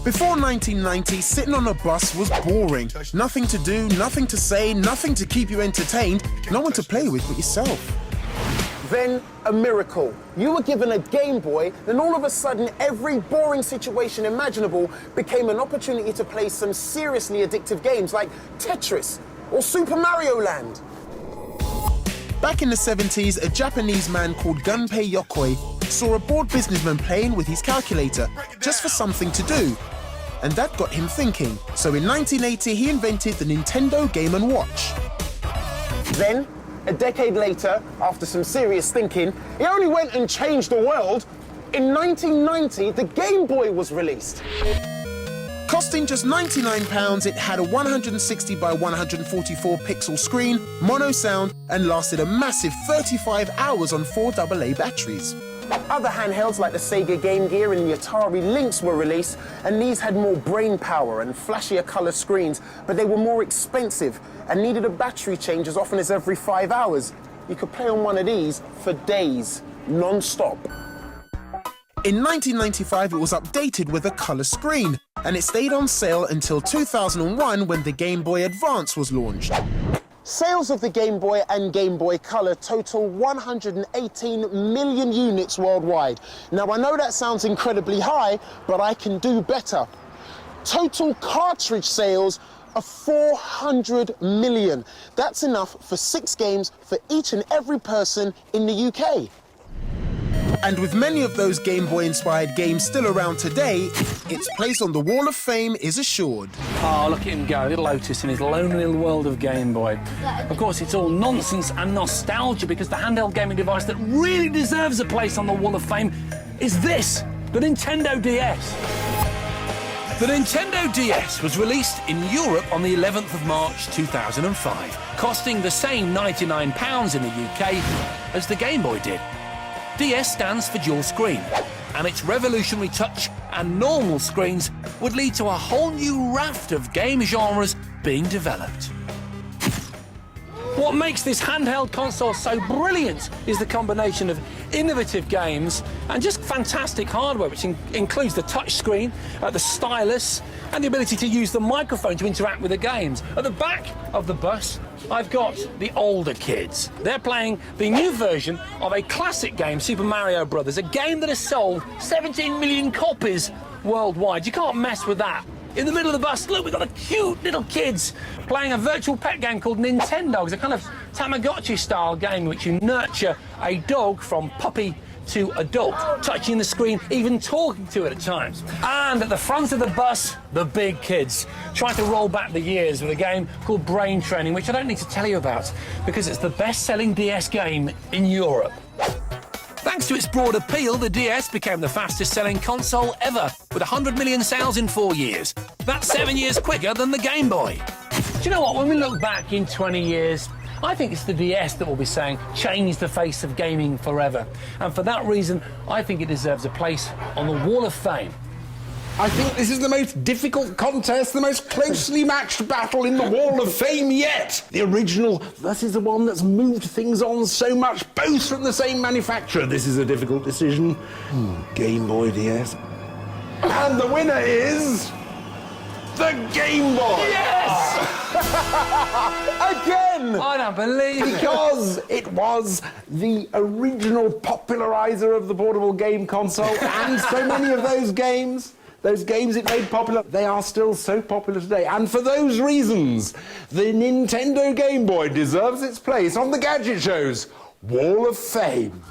Before 1990, sitting on a bus was boring. Nothing to do, nothing to say, nothing to keep you entertained, no one to play with but yourself. Then a miracle. You were given a Game Boy, then all of a sudden every boring situation imaginable became an opportunity to play some seriously addictive games like Tetris or Super Mario Land. Back in the 70s, a Japanese man called Gunpei Yokoi saw a bored businessman playing with his calculator, just for something to do. And that got him thinking. So in 1980, he invented the Nintendo Game & Watch. Then, a decade later, after some serious thinking, he only went and changed the world. In 1990, the Game Boy was released. Costing just £99, it had a 160 by 144 pixel screen, mono sound, and lasted a massive 35 hours on 4 AA batteries. Other handhelds like the Sega Game Gear and the Atari Lynx were released, and these had more brain power and flashier colour screens, but they were more expensive and needed a battery change as often as every 5 hours. You could play on one of these for days, non-stop. In 1995, it was updated with a colour screen, and it stayed on sale until 2001 when the Game Boy Advance was launched. Sales of the Game Boy and Game Boy Color total 118 million units worldwide. Now, I know that sounds incredibly high, but I can do better. Total cartridge sales of 400 million. That's enough for 6 games for each and every person in the UK. And with many of those Game Boy-inspired games still around today, its place on the Wall of Fame is assured. Oh, look at him go, little Otis in his lonely little world of Game Boy. Of course, it's all nonsense and nostalgia, because the handheld gaming device that really deserves a place on the Wall of Fame is this, the Nintendo DS. The Nintendo DS was released in Europe on the 11th of March 2005, costing the same £99 in the UK as the Game Boy did. DS stands for dual screen, and its revolutionary touch and normal screens would lead to a whole new raft of game genres being developed. What makes this handheld console so brilliant is the combination of innovative games and just fantastic hardware, which includes the touch screen, the stylus, and the ability to use the microphone to interact with the games. At the back of the bus, I've got the older kids. They're playing the new version of a classic game, Super Mario Bros., a game that has sold 17 million copies worldwide. You can't mess with that. In the middle of the bus, look, we've got the cute little kids playing a virtual pet game called Nintendo. It's a kind of Tamagotchi-style game in which you nurture a dog from puppy to adult, touching the screen, even talking to it at times. And at the front of the bus, the big kids, trying to roll back the years with a game called Brain Training, which I don't need to tell you about, because it's the best-selling DS game in Europe. Thanks to its broad appeal, the DS became the fastest-selling console ever, with 100 million sales in 4 years. That's 7 years quicker than the Game Boy. Do you know what? When we look back in 20 years, I think it's the DS that will be saying, change the face of gaming forever. And for that reason, I think it deserves a place on the Wall of Fame. I think this is the most difficult contest, the most closely matched battle in the Wall of Fame yet. The original versus the one that's moved things on so much, both from the same manufacturer. This is a difficult decision. Game Boy DS. And the winner is... the Game Boy! Yes! Again! I don't believe it. Because it was the original popularizer of the portable game console, and so many of those games it made popular, they are still so popular today. And for those reasons, the Nintendo Game Boy deserves its place on the Gadget Show's Wall of Fame.